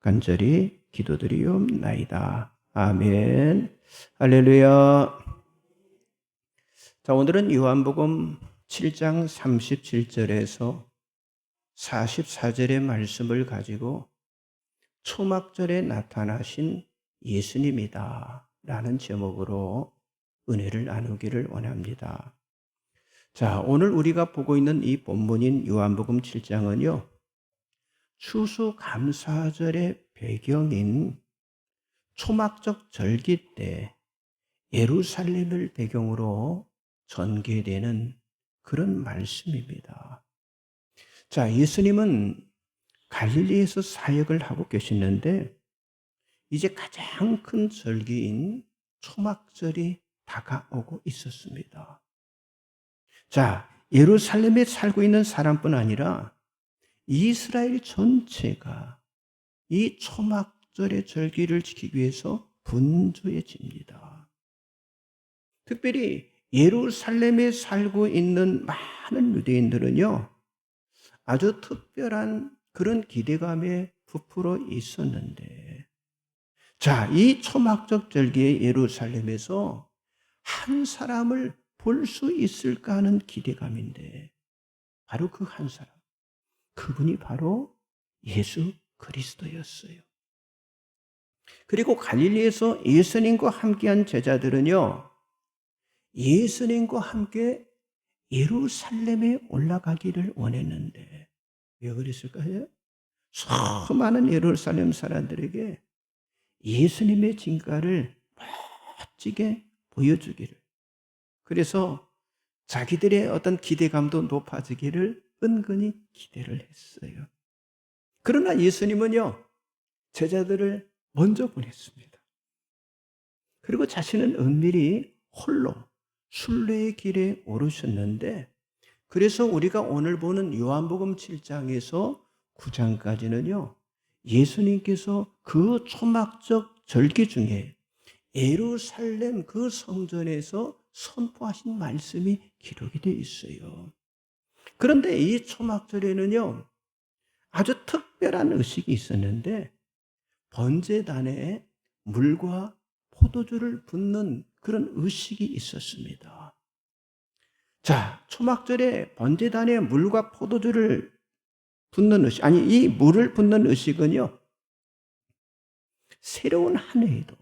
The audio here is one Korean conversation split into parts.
간절히 기도드리옵나이다. 아멘. 할렐루야. 자, 오늘은 요한복음 7장 37절에서 44절의 말씀을 가지고 초막절에 나타나신 예수님이다 라는 제목으로 은혜를 나누기를 원합니다. 자, 오늘 우리가 보고 있는 이 본문인 요한복음 7장은요, 추수감사절의 배경인 초막적 절기 때 예루살렘을 배경으로 전개되는 그런 말씀입니다. 자, 예수님은 갈릴리에서 사역을 하고 계시는데 이제 가장 큰 절기인 초막절이 다가오고 있었습니다. 자, 예루살렘에 살고 있는 사람뿐 아니라 이스라엘 전체가 이 초막절의 절기를 지키기 위해서 분주해집니다. 특별히 예루살렘에 살고 있는 많은 유대인들은요, 아주 특별한 그런 기대감에 부풀어 있었는데, 자, 이 초막적 절기의 예루살렘에서 한 사람을 볼 수 있을까 하는 기대감인데, 바로 그 한 사람, 그분이 바로 예수 그리스도였어요. 그리고 갈릴리에서 예수님과 함께한 제자들은요, 예수님과 함께 예루살렘에 올라가기를 원했는데 왜 그랬을까요? 수많은 예루살렘 사람들에게 예수님의 진가를 멋지게 보여주기를, 그래서 자기들의 어떤 기대감도 높아지기를 은근히 기대를 했어요. 그러나 예수님은요, 제자들을 먼저 보냈습니다. 그리고 자신은 은밀히 홀로 순례의 길에 오르셨는데, 그래서 우리가 오늘 보는 요한복음 7장에서 9장까지는요, 예수님께서 그 초막적 절기 중에 예루살렘 그 성전에서 선포하신 말씀이 기록이 되어 있어요. 그런데 이 초막절에는요, 아주 특별한 의식이 있었는데, 번제단에 물과 포도주를 붓는 그런 의식이 있었습니다. 자, 초막절에 번제단에 물과 포도주를 붓는 의식, 아니, 이 물을 붓는 의식은요, 새로운 한 해에도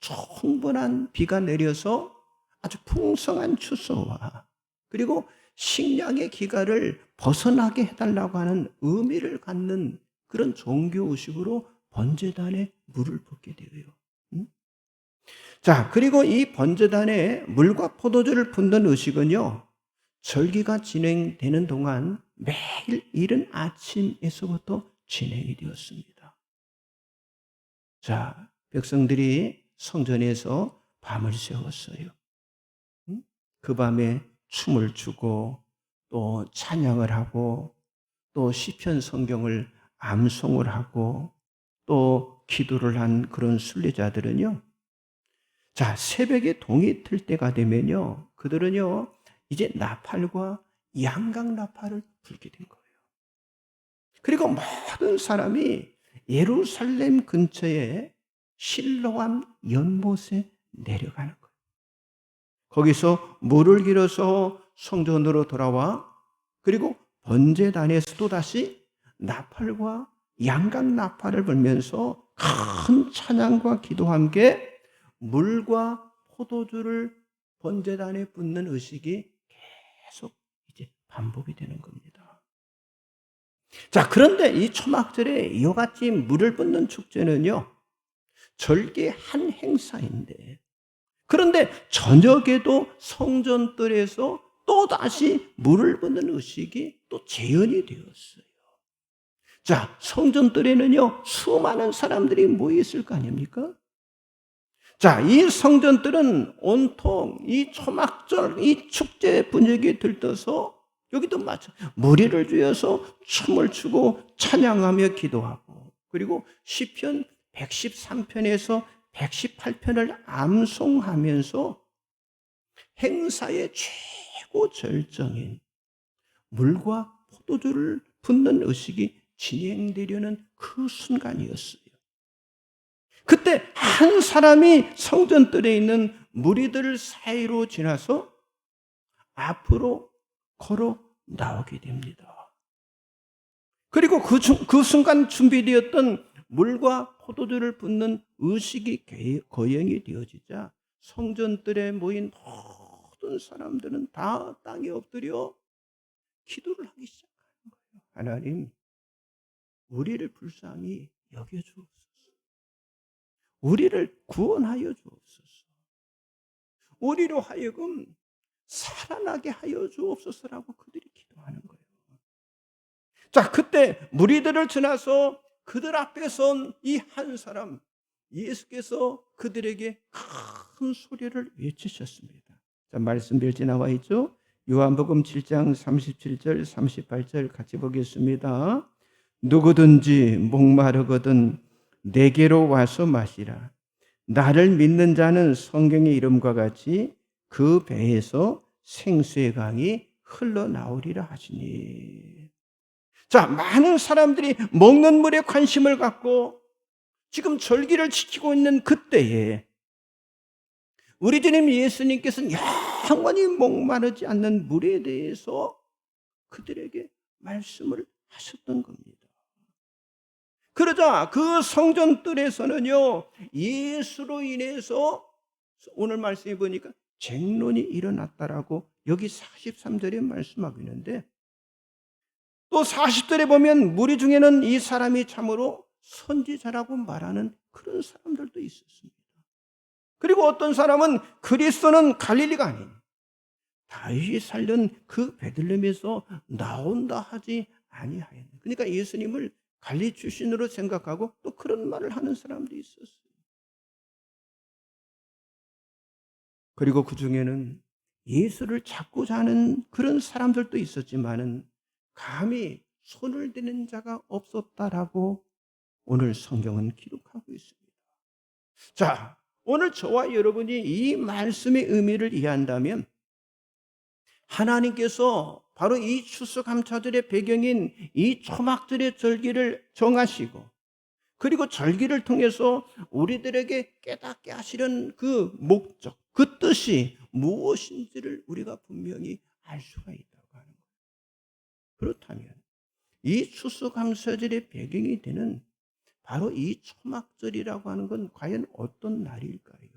충분한 비가 내려서 아주 풍성한 추수와 그리고 식량의 기갈을 벗어나게 해달라고 하는 의미를 갖는 그런 종교 의식으로 번제단에 물을 붓게 되어요. 자, 그리고 이 번제단에 물과 포도주를 붓는 의식은요, 절기가 진행되는 동안 매일 이른 아침에서부터 진행이 되었습니다. 자, 백성들이 성전에서 밤을 새웠어요. 그 밤에 춤을 추고 또 찬양을 하고 또 시편 성경을 암송을 하고 또 기도를 한 그런 순례자들은요, 자, 새벽에 동이 틀 때가 되면요, 그들은요, 이제 나팔과 양각 나팔을 불게 된 거예요. 그리고 모든 사람이 예루살렘 근처에 실로암 연못에 내려가는 거예요. 거기서 물을 길어서 성전으로 돌아와, 그리고 번제단에서 또 다시 나팔과 양각 나팔을 불면서 큰 찬양과 기도와 함께 물과 포도주를 번제단에 붓는 의식이 계속 이제 반복이 되는 겁니다. 자, 그런데 이 초막절에 이와 같이 물을 붓는 축제는요, 절기의 한 행사인데, 그런데 저녁에도 성전뜰에서 또다시 물을 붓는 의식이 또 재현이 되었어요. 자, 성전뜰에는요, 수많은 사람들이 모여 있을 거 아닙니까? 자, 이 성전뜰은 온통 이 초막절, 이 축제 분위기에 들떠서 여기도 마찬 무리를 주어서 춤을 추고 찬양하며 기도하고, 그리고 시편 113편에서 118편을 암송하면서 행사의 최고 절정인 물과 포도주를 붓는 의식이 진행되려는 그 순간이었어요. 그때 한 사람이 성전뜰에 있는 무리들 사이로 지나서 앞으로 걸어 나오게 됩니다. 그리고 그 순간 준비되었던 물과 포도주를 붓는 의식이 거행이 되어지자 성전뜰에 모인 모든 사람들은 다 땅에 엎드려 기도를 하기 시작하는 거예요. 하나님, 우리를 불쌍히 여겨주옵소서. 우리를 구원하여 주옵소서. 우리로 하여금 살아나게 하여 주옵소서라고 그들이 기도하는 거예요. 자, 그때 무리들을 지나서 그들 앞에 선 이 한 사람, 예수께서 그들에게 큰 소리를 외치셨습니다. 자, 말씀별지 나와 있죠? 요한복음 7장 37절, 38절 같이 보겠습니다. 누구든지 목마르거든 내게로 와서 마시라. 나를 믿는 자는 성경의 이름과 같이 그 배에서 생수의 강이 흘러나오리라 하시니. 자, 많은 사람들이 먹는 물에 관심을 갖고 지금 절기를 지키고 있는 그때에 우리 주님 예수님께서는 영원히 목마르지 않는 물에 대해서 그들에게 말씀을 하셨던 겁니다. 그러자 그 성전뜰에서는요, 예수로 인해서 오늘 말씀해 보니까 쟁론이 일어났다라고 여기 43절에 말씀하고 있는데, 또 40절에 보면 무리 중에는 이 사람이 참으로 선지자라고 말하는 그런 사람들도 있었습니다. 그리고 어떤 사람은 그리스도는 갈릴리가 아닌 다윗이 살던 그 베들레헴에서 나온다 하지 아니하였네. 그러니까 예수님을 갈릴리 출신으로 생각하고 또 그런 말을 하는 사람도 있었어요. 그리고 그 중에는 예수를 찾고자 하는 그런 사람들도 있었지만은 감히 손을 대는 자가 없었다라고 오늘 성경은 기록하고 있습니다. 자, 오늘 저와 여러분이 이 말씀의 의미를 이해한다면 하나님께서 바로 이 추수감사절의 배경인 이 초막절의 절기를 정하시고, 그리고 절기를 통해서 우리들에게 깨닫게 하시려는 그 목적, 그 뜻이 무엇인지를 우리가 분명히 알 수가 있다고 하는 거예요. 그렇다면 이 추수감사절의 배경이 되는 바로 이 초막절이라고 하는 건 과연 어떤 날일까요?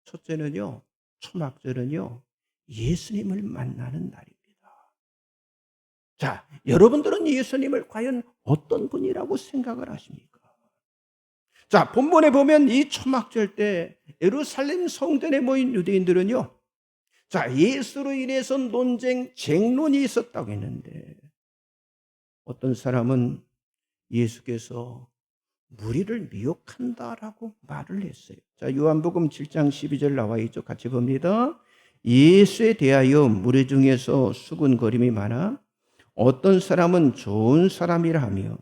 첫째는요, 초막절은요, 예수님을 만나는 날입니다. 자, 여러분들은 예수님을 과연 어떤 분이라고 생각을 하십니까? 자, 본문에 보면 이 초막절 때 예루살렘 성전에 모인 유대인들은요, 자, 예수로 인해서 논쟁, 쟁론이 있었다고 했는데, 어떤 사람은 예수께서 무리를 미혹한다라고 말을 했어요. 자, 요한복음 7장 12절 나와 있죠. 같이 봅니다. 예수에 대하여 무리 중에서 수군거림이 많아 어떤 사람은 좋은 사람이라 하며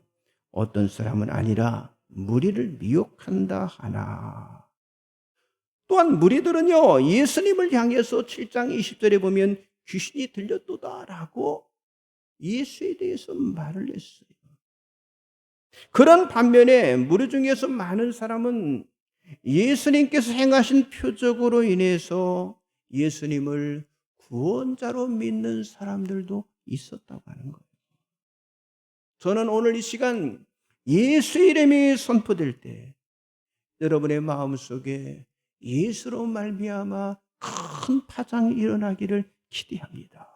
어떤 사람은 아니라 무리를 미혹한다 하나. 또한 무리들은요, 예수님을 향해서 7장 20절에 보면 귀신이 들렸도다라고 예수에 대해서 말을 했어요. 그런 반면에 무리 중에서 많은 사람은 예수님께서 행하신 표적으로 인해서 예수님을 구원자로 믿는 사람들도 있었다고 하는 거예요. 저는 오늘 이 시간 예수 이름이 선포될 때 여러분의 마음속에 예수로 말미암아 큰 파장이 일어나기를 기대합니다.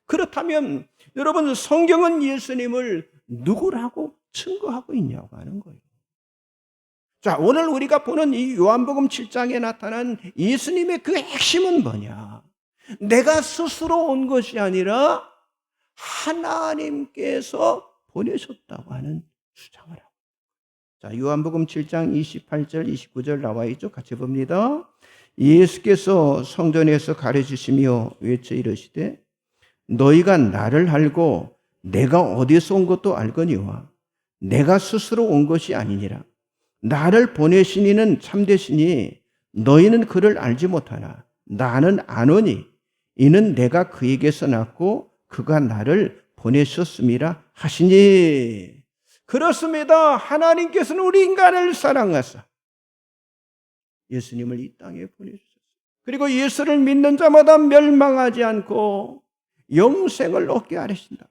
그렇다면 여러분, 성경은 예수님을 누구라고 증거하고 있냐고 하는 거예요. 자, 오늘 우리가 보는 이 요한복음 7장에 나타난 예수님의 그 핵심은 뭐냐? 내가 스스로 온 것이 아니라 하나님께서 보내셨다고 하는 주장을 하고. 자, 요한복음 7장 28절 29절 나와 있죠. 같이 봅니다. 예수께서 성전에서 가르치시며 외쳐 이르시되 너희가 나를 알고 내가 어디서 온 것도 알거니와 내가 스스로 온 것이 아니니라. 나를 보내신 이는 참되시니 너희는 그를 알지 못하나 나는 아노니 이는 내가 그에게서 났고 그가 나를 보내셨음이라 하시니. 그렇습니다. 하나님께서는 우리 인간을 사랑하사 예수님을 이 땅에 보내주셨어요. 그리고 예수를 믿는 자마다 멸망하지 않고 영생을 얻게 하신다.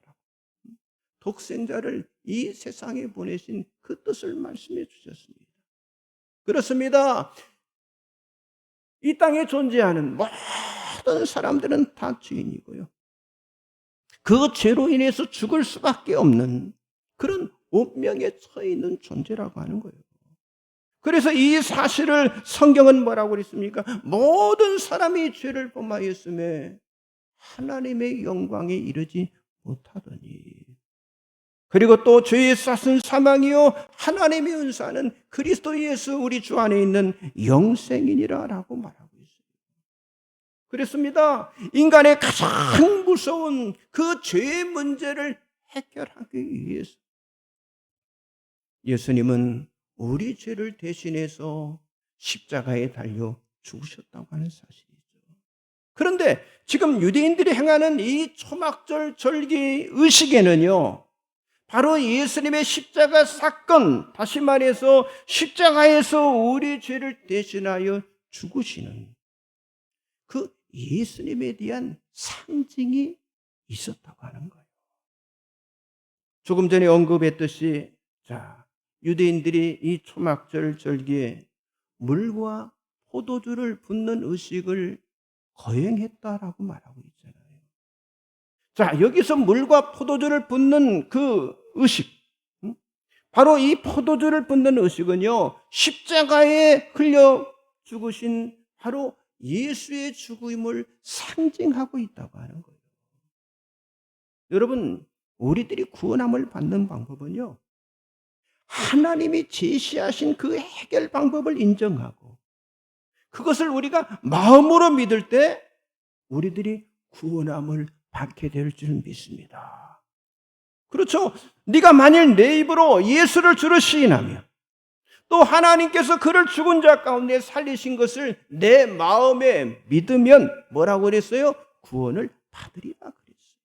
독생자를 이 세상에 보내신 그 뜻을 말씀해 주셨습니다. 그렇습니다. 이 땅에 존재하는 모든 사람들은 다 죄인이고요. 그 죄로 인해서 죽을 수밖에 없는 그런 운명에 처해 있는 존재라고 하는 거예요. 그래서 이 사실을 성경은 뭐라고 그랬습니까? 모든 사람이 죄를 범하였음에 하나님의 영광에 이르지 못하더니, 그리고 또 죄의 싹은 사망이요 하나님의 은사는 그리스도 예수 우리 주 안에 있는 영생이니라 라고 말하고 있어요. 그렇습니다. 인간의 가장 무서운 그 죄의 문제를 해결하기 위해서 예수님은 우리 죄를 대신해서 십자가에 달려 죽으셨다고 하는 사실이죠. 그런데 지금 유대인들이 행하는 이 초막절 절기 의식에는요, 바로 예수님의 십자가 사건, 다시 말해서 십자가에서 우리 죄를 대신하여 죽으시는 그 예수님에 대한 상징이 있었다고 하는 거예요. 조금 전에 언급했듯이, 유대인들이 이 초막절 절기에 물과 포도주를 붓는 의식을 거행했다라고 말하고 있잖아요. 여기서 물과 포도주를 붓는 그 의식, 바로 이 포도주를 붓는 의식은요, 십자가에 흘려 죽으신 바로 예수의 죽음을 상징하고 있다고 하는 거예요. 여러분, 우리들이 구원함을 받는 방법은요, 하나님이 제시하신 그 해결 방법을 인정하고 그것을 우리가 마음으로 믿을 때 우리들이 구원함을 받게 될 줄 믿습니다. 그렇죠? 네가 만일 내 입으로 예수를 주로 시인하면, 또 하나님께서 그를 죽은 자 가운데 살리신 것을 내 마음에 믿으면 뭐라고 그랬어요? 구원을 받으리라 그랬어요.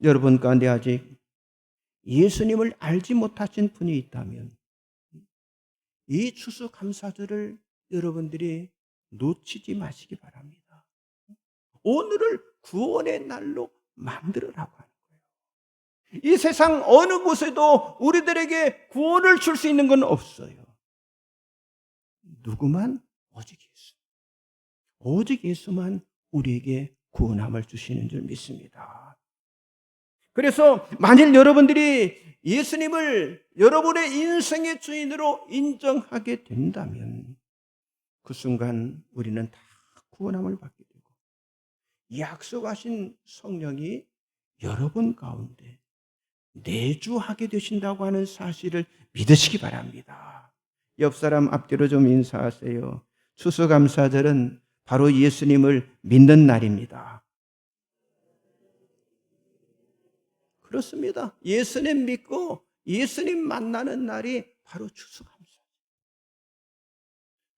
여러분 가운데 아직 예수님을 알지 못하신 분이 있다면 이 추수감사절을 여러분들이 놓치지 마시기 바랍니다. 오늘을 구원의 날로 만들으라고 하는 거예요. 이 세상 어느 곳에도 우리들에게 구원을 줄 수 있는 건 없어요. 누구만? 오직 예수. 오직 예수만 우리에게 구원함을 주시는 줄 믿습니다. 그래서 만일 여러분들이 예수님을 여러분의 인생의 주인으로 인정하게 된다면 그 순간 우리는 다 구원함을 받게 되고 약속하신 성령이 여러분 가운데 내주하게 되신다고 하는 사실을 믿으시기 바랍니다. 옆 사람 앞뒤로 좀 인사하세요. 추수감사절은 바로 예수님을 믿는 날입니다. 그렇습니다. 예수님 믿고 예수님 만나는 날이 바로 추수감사.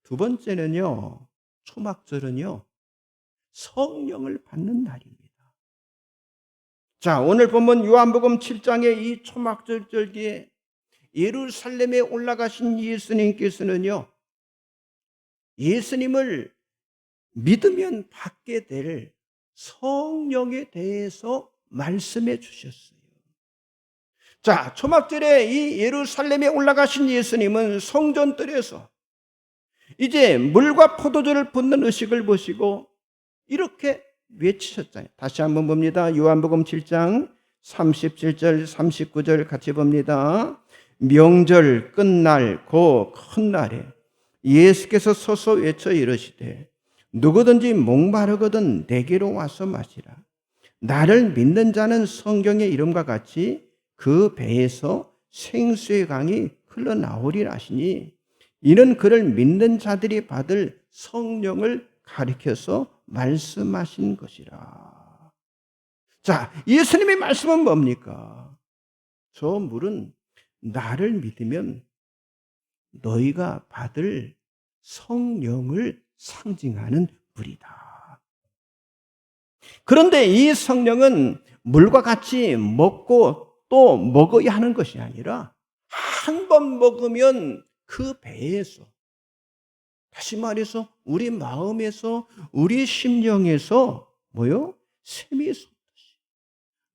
두 번째는요, 초막절은요, 성령을 받는 날입니다. 오늘 본문 요한복음 7장의 이 초막절 절기에 예루살렘에 올라가신 예수님께서는요, 예수님을 믿으면 받게 될 성령에 대해서 말씀해 주셨어요. 초막절에 이 예루살렘에 올라가신 예수님은 성전뜰에서 이제 물과 포도주를 붓는 의식을 보시고 이렇게 외치셨잖아요. 다시 한번 봅니다. 요한복음 7장 37절 39절 같이 봅니다. 명절 끝날 그 큰 날에 예수께서 서서 외쳐 이르시되 누구든지 목마르거든 내게로 와서 마시라. 나를 믿는 자는 성경의 이름과 같이 그 배에서 생수의 강이 흘러나오리라 하시니 이는 그를 믿는 자들이 받을 성령을 가리켜서 말씀하신 것이라. 예수님의 말씀은 뭡니까? 저 물은 나를 믿으면 너희가 받을 성령을 상징하는 물이다. 그런데 이 성령은 물과 같이 먹고 또 먹어야 하는 것이 아니라 한 번 먹으면 그 배에서, 다시 말해서 우리 마음에서, 우리 심령에서 뭐요? 샘이 솟듯이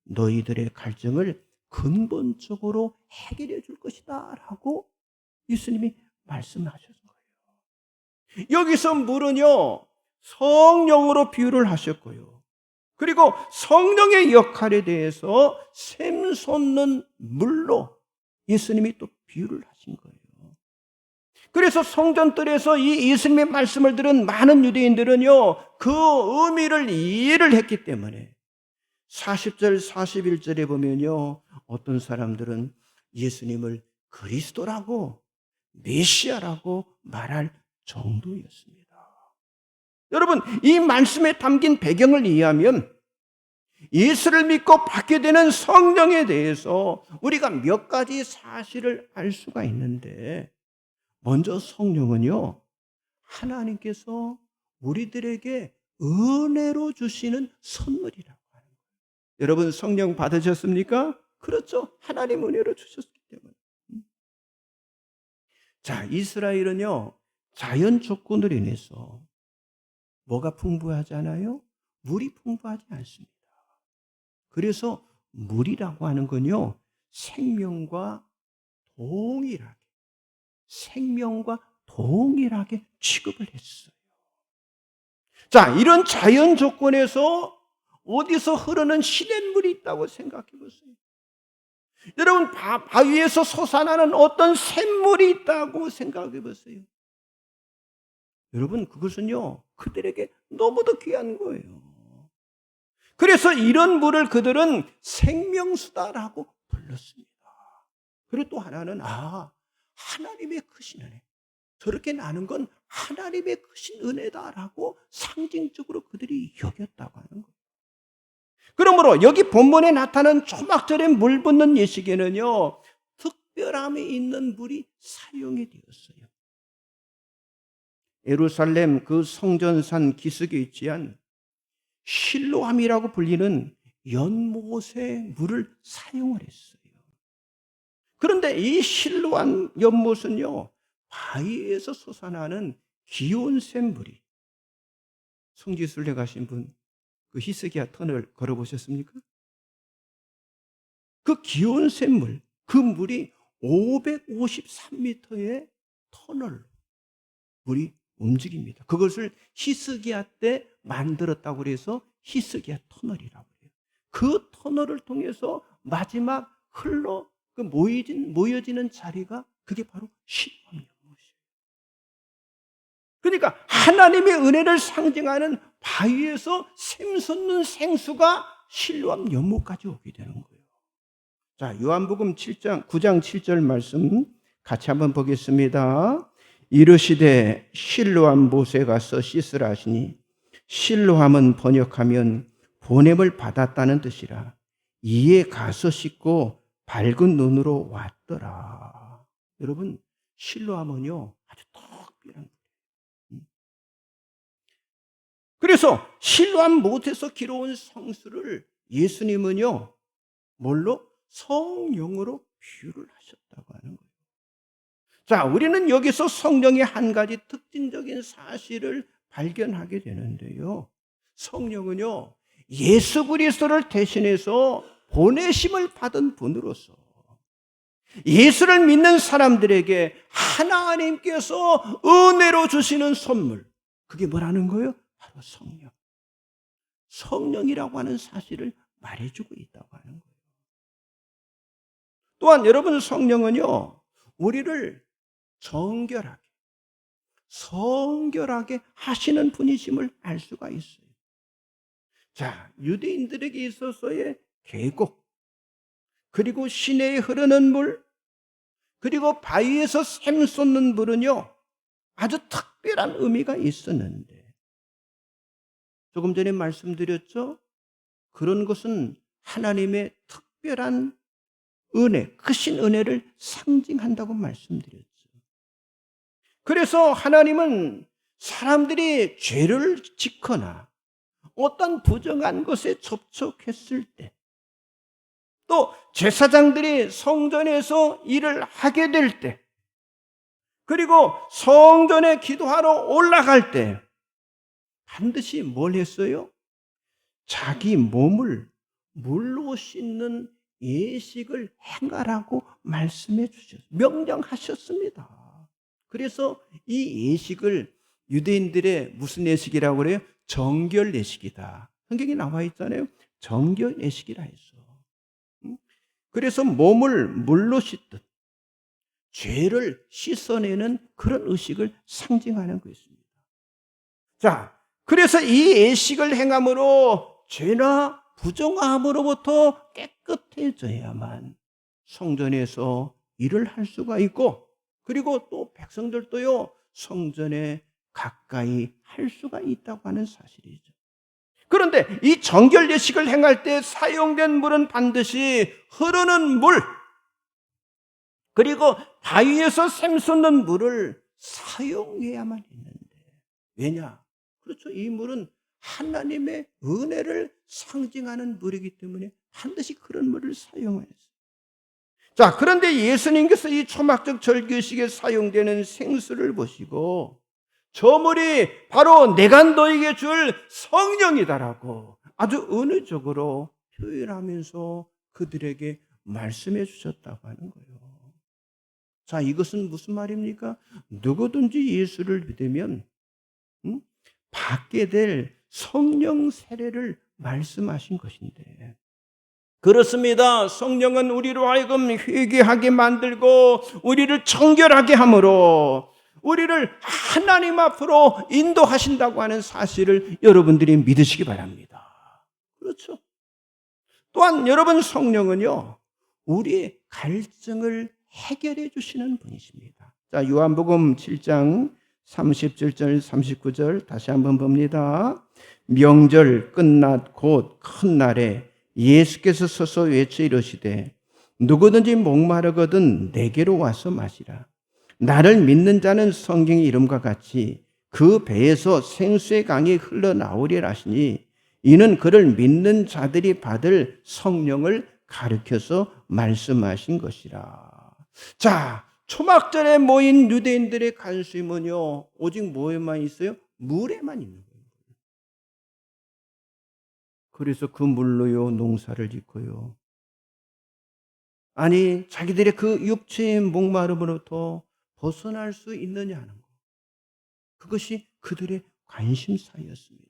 너희들의 갈증을 근본적으로 해결해 줄 것이다 라고 예수님이 말씀하셨어요. 여기서 물은요, 성령으로 비유를 하셨고요. 그리고 성령의 역할에 대해서 샘솟는 물로 예수님이 또 비유를 하신 거예요. 그래서 성전뜰에서 이 예수님의 말씀을 들은 많은 유대인들은요, 그 의미를 이해를 했기 때문에 40절, 41절에 보면요, 어떤 사람들은 예수님을 그리스도라고, 메시아라고 말할 정도였습니다. 여러분, 이 말씀에 담긴 배경을 이해하면 예수를 믿고 받게 되는 성령에 대해서 우리가 몇 가지 사실을 알 수가 있는데, 먼저 성령은요, 하나님께서 우리들에게 은혜로 주시는 선물이라고 하는 거예요. 여러분, 성령 받으셨습니까? 그렇죠. 하나님 은혜로 주셨기 때문에. 자, 이스라엘은요, 자연 조건으로 인해서 뭐가 풍부하지 않아요? 물이 풍부하지 않습니다. 그래서 물이라고 하는 건요, 생명과 동일하게, 생명과 동일하게 취급을 했어요. 자, 이런 자연 조건에서 어디서 흐르는 시냇물이 있다고 생각해 보세요. 여러분, 바위에서 솟아나는 어떤 샘물이 있다고 생각해 보세요. 여러분, 그것은요, 그들에게 너무도 귀한 거예요. 그래서 이런 물을 그들은 생명수다라고 불렀습니다. 그리고 또 하나는, 하나님의 크신 은혜. 저렇게 나는 건 하나님의 크신 은혜다라고 상징적으로 그들이 여겼다고 하는 거예요. 그러므로 여기 본문에 나타난 초막절에 물 붓는 예식에는요, 특별함이 있는 물이 사용이 되었어요. 예루살렘 그 성전산 기슭에 위치한 실로암이라고 불리는 연못의 물을 사용을 했어요. 그런데 이 실로암 연못은요, 바위에서 솟아나는 기온샘 물이, 성지순례 가신 분, 그 히스기야 터널 걸어보셨습니까? 그 기온샘 물, 그 물이 553m의 터널로 물이 움직입니다. 그것을 히스기야 때 만들었다고 해서 히스기야 터널이라고 해요. 그 터널을 통해서 마지막 모여지는 자리가 그게 바로 실로암 연못이에요. 그러니까 하나님의 은혜를 상징하는 바위에서 샘솟는 생수가 실로암 연못까지 오게 되는 거예요. 자, 요한복음 9장 7절 말씀 같이 한번 보겠습니다. 이르시되 실로암 못에 가서 씻으라 하시니, 실로암은 번역하면 보냄을 받았다는 뜻이라. 이에 가서 씻고 밝은 눈으로 왔더라. 여러분, 실로암은요, 아주 특별한 거예요. 그래서 실로암 못에서 기러온 성수를 예수님은요, 뭘로? 성령으로 비유를 하셨다고 하는 거예요. 자, 우리는 여기서 성령의 한 가지 특징적인 사실을 발견하게 되는데요. 성령은요, 예수 그리스도를 대신해서 보내심을 받은 분으로서 예수를 믿는 사람들에게 하나님께서 은혜로 주시는 선물, 그게 뭐라는 거예요? 바로 성령. 성령이라고 하는 사실을 말해주고 있다고 하는 거예요. 또한 여러분, 성령은요, 우리를 성결하게 하시는 분이심을 알 수가 있어요. 자, 유대인들에게 있어서의 계곡, 그리고 시내에 흐르는 물, 그리고 바위에서 샘솟는 물은요, 아주 특별한 의미가 있었는데, 조금 전에 말씀드렸죠? 그런 것은 하나님의 특별한 은혜, 크신 은혜를 상징한다고 말씀드렸죠. 그래서 하나님은 사람들이 죄를 짓거나 어떤 부정한 것에 접촉했을 때, 또 제사장들이 성전에서 일을 하게 될 때, 그리고 성전에 기도하러 올라갈 때 반드시 뭘 했어요? 자기 몸을 물로 씻는 예식을 행하라고 말씀해 주셨어요. 명령하셨습니다. 그래서 이 예식을 유대인들의 무슨 예식이라고 그래요? 정결 예식이다. 성경에 나와 있잖아요. 정결 예식이라 했어. 그래서 몸을 물로 씻듯 죄를 씻어내는 그런 의식을 상징하는 것입니다. 자, 그래서 이 예식을 행함으로 죄나 부정함으로부터 깨끗해져야만 성전에서 일을 할 수가 있고, 그리고 또 백성들도요 성전에 가까이 할 수가 있다고 하는 사실이죠. 그런데 이 정결 예식을 행할 때 사용된 물은 반드시 흐르는 물, 그리고 바위에서 샘솟는 물을 사용해야만 했는데, 왜냐? 그렇죠. 이 물은 하나님의 은혜를 상징하는 물이기 때문에 반드시 그런 물을 사용했어요. 자, 그런데 예수님께서 이 초막적 절규식에 사용되는 생수를 보시고 저 물이 바로 내가 너에게 줄 성령이다라고 아주 은혜적으로 표현하면서 그들에게 말씀해 주셨다고 하는 거예요. 자, 이것은 무슨 말입니까? 누구든지 예수를 믿으면 받게 될 성령 세례를 말씀하신 것인데, 그렇습니다. 성령은 우리로 하여금 회개하게 만들고 우리를 정결하게 함으로 우리를 하나님 앞으로 인도하신다고 하는 사실을 여러분들이 믿으시기 바랍니다. 그렇죠. 또한 여러분, 성령은요 우리의 갈증을 해결해 주시는 분이십니다. 자, 요한복음 7장 37절 39절 다시 한번 봅니다. 명절 끝났 곧 큰 날에 예수께서 서서 외쳐 이르시되 누구든지 목마르거든 내게로 와서 마시라. 나를 믿는 자는 성경의 이름과 같이 그 배에서 생수의 강이 흘러나오리라 하시니 이는 그를 믿는 자들이 받을 성령을 가르쳐서 말씀하신 것이라. 자, 초막절에 모인 유대인들의 관심은요 오직 뭐에만 있어요? 물에만 있는 거예요. 그래서 그 물로요 농사를 짓고요, 아니 자기들의 그 육체의 목마름으로부터 벗어날 수 있느냐 하는 거, 그것이 그들의 관심사였습니다.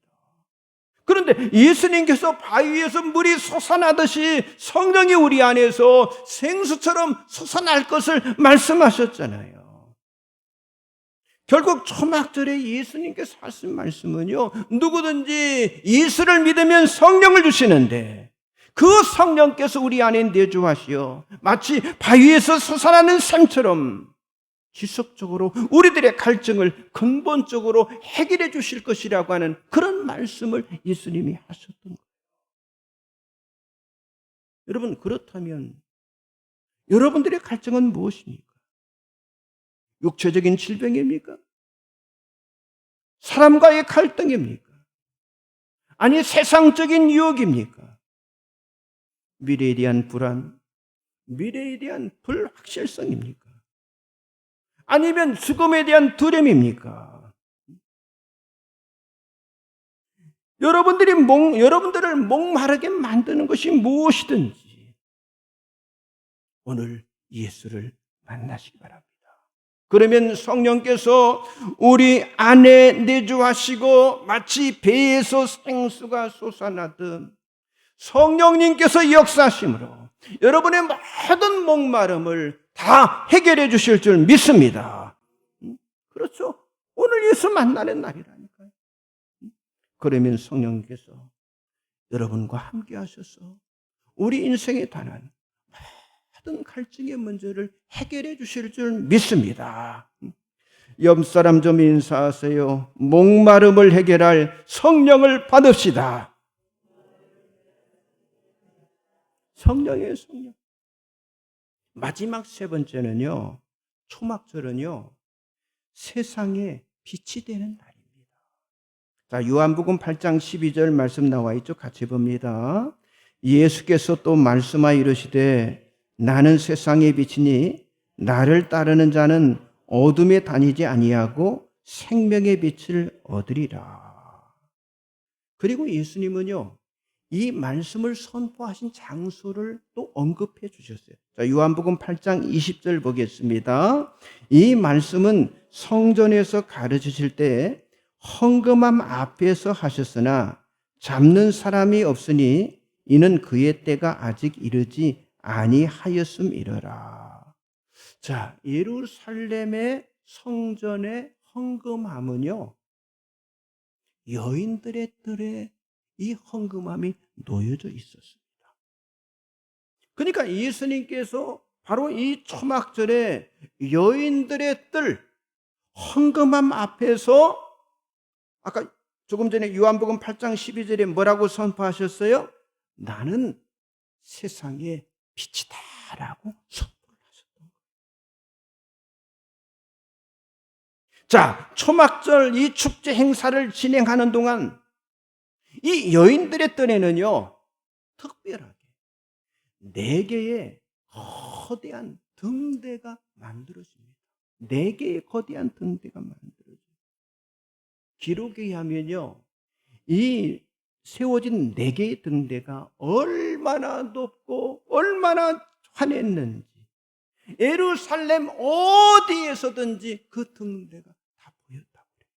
그런데 예수님께서 바위에서 물이 솟아나듯이 성령이 우리 안에서 생수처럼 솟아날 것을 말씀하셨잖아요. 결국 초막절에 예수님께서 하신 말씀은요 누구든지 예수를 믿으면 성령을 주시는데 그 성령께서 우리 안에 내주하시어 마치 바위에서 솟아나는 샘처럼 지속적으로 우리들의 갈증을 근본적으로 해결해 주실 것이라고 하는 그런 말씀을 예수님이 하셨던 거예요. 여러분, 그렇다면 여러분들의 갈증은 무엇입니까? 육체적인 질병입니까? 사람과의 갈등입니까? 아니 세상적인 유혹입니까? 미래에 대한 불안, 미래에 대한 불확실성입니까? 아니면 죽음에 대한 두려움입니까? 여러분들을 목마르게 만드는 것이 무엇이든지 오늘 예수를 만나시기 바랍니다. 그러면 성령께서 우리 안에 내주하시고 마치 배에서 생수가 솟아나듯 성령님께서 역사하심으로 여러분의 모든 목마름을 다 해결해 주실 줄 믿습니다. 그렇죠? 오늘 예수 만나는 날이라니까요. 그러면 성령님께서 여러분과 함께 하셔서 우리 인생에 관한 모든 갈증의 문제를 해결해 주실 줄 믿습니다. 옆 사람 좀 인사하세요. 목마름을 해결할 성령을 받읍시다. 성령이에요, 성령. 마지막 세 번째는요, 초막절은요 세상에 빛이 되는 날입니다. 자, 요한복음 8장 12절 말씀 나와 있죠. 같이 봅니다. 예수께서 또 말씀하여 이르시되 나는 세상의 빛이니 나를 따르는 자는 어둠에 다니지 아니하고 생명의 빛을 얻으리라. 그리고 예수님은요, 이 말씀을 선포하신 장소를 또 언급해 주셨어요. 자, 요한복음 8장 20절 보겠습니다. 이 말씀은 성전에서 가르치실 때 헌금함 앞에서 하셨으나 잡는 사람이 없으니 이는 그의 때가 아직 이르지 아니하였음이러라. 자, 예루살렘의 성전의 헌금함은요, 여인들의 뜰에 이 헌금함이 놓여져 있었습니다. 그러니까 예수님께서 바로 이 초막절에 여인들의 뜰, 헌금함 앞에서 아까 조금 전에 요한복음 8장 12절에 뭐라고 선포하셨어요? 나는 세상의 빛이다라고 선포를 하셨던 거예요. 자, 초막절 이 축제 행사를 진행하는 동안 이 여인들의 뜰에는요, 특별하게 4개의 거대한 등대가 만들어집니다. 4개의 거대한 등대가 만들어져요. 기록에 의하면요, 이 세워진 4개의 등대가 얼마나 높고 얼마나 환했는지, 예루살렘 어디에서든지 그 등대가 다 보였다고 그래요.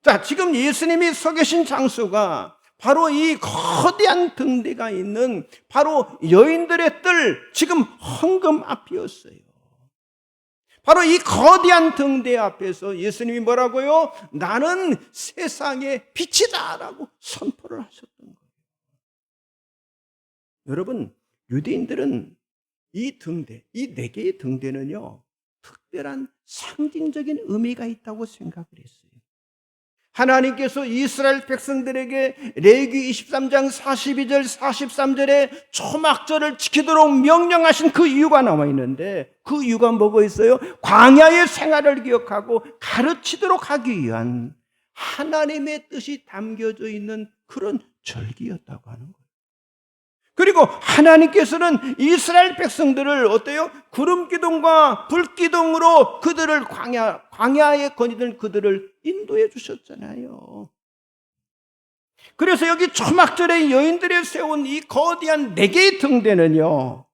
자, 지금 예수님이 서 계신 장소가 바로 이 거대한 등대가 있는 바로 여인들의 뜰, 지금 헌금 앞이었어요. 바로 이 거대한 등대 앞에서 예수님이 뭐라고요? 나는 세상의 빛이다라고 선포를 하셨던 거예요. 여러분, 유대인들은 이 등대, 이 4개의 등대는요, 특별한 상징적인 의미가 있다고 생각을 했어요. 하나님께서 이스라엘 백성들에게 레위기 23장 42절 43절에 초막절을 지키도록 명령하신 그 이유가 나와 있는데, 그 이유가 뭐가 있어요? 광야의 생활을 기억하고 가르치도록 하기 위한 하나님의 뜻이 담겨져 있는 그런 절기였다고 하는 거예요. 그리고 하나님께서는 이스라엘 백성들을 어때요? 구름 기둥과 불 기둥으로 그들을 광야에 거니던 그들을 인도해 주셨잖아요. 그래서 여기 초막절에 여인들이 세운 이 거대한 4개의 등대는요,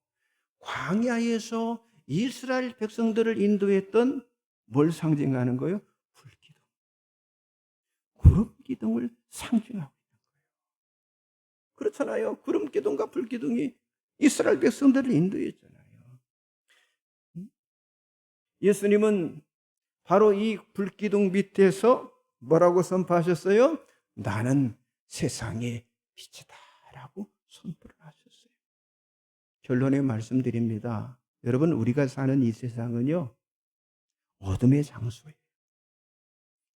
광야에서 이스라엘 백성들을 인도했던 뭘 상징하는 거예요? 불기둥, 구름 기둥을 상징하고. 그렇잖아요. 구름 기둥과 불 기둥이 이스라엘 백성들을 인도했잖아요. 예수님은 바로 이 불 기둥 밑에서 뭐라고 선포하셨어요? 나는 세상의 빛이다라고 선포를 하셨어요. 결론에 말씀드립니다. 여러분, 우리가 사는 이 세상은요, 어둠의 장소예요.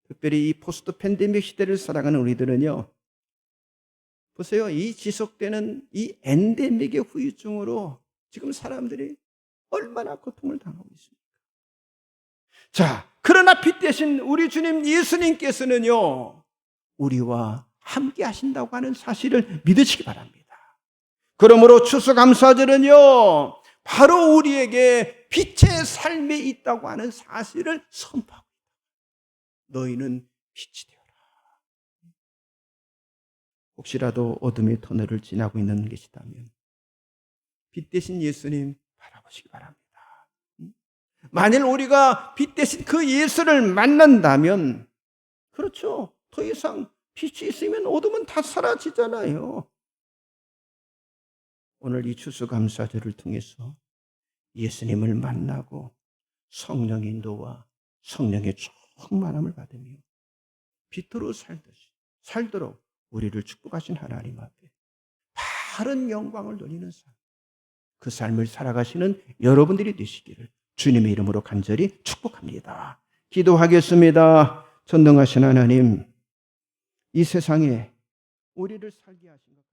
특별히 이 포스트 팬데믹 시대를 살아가는 우리들은요, 보세요. 이 지속되는 이 엔데믹의 후유증으로 지금 사람들이 얼마나 고통을 당하고 있습니까? 자, 그러나 빛 대신 우리 주님 예수님께서는요, 우리와 함께 하신다고 하는 사실을 믿으시기 바랍니다. 그러므로 추수감사절은요, 바로 우리에게 빛의 삶이 있다고 하는 사실을 선포하고 있다. 너희는 빛이 되어라. 혹시라도 어둠의 터널을 지나고 있는 것이다면 빛 대신 예수님 바라보시기 바랍니다. 만일 우리가 빛 대신 그 예수를 만난다면, 그렇죠, 더 이상 빛이 있으면 어둠은 다 사라지잖아요. 오늘 이 추수감사절을 통해서 예수님을 만나고 성령의 인도와 성령의 충만함을 받으며 빛으로 살도록 우리를 축복하신 하나님 앞에 바른 영광을 돌리는 삶, 그 삶을 살아가시는 여러분들이 되시기를 주님의 이름으로 간절히 축복합니다. 기도하겠습니다. 전능하신 하나님, 이 세상에 우리를 살게 하신 것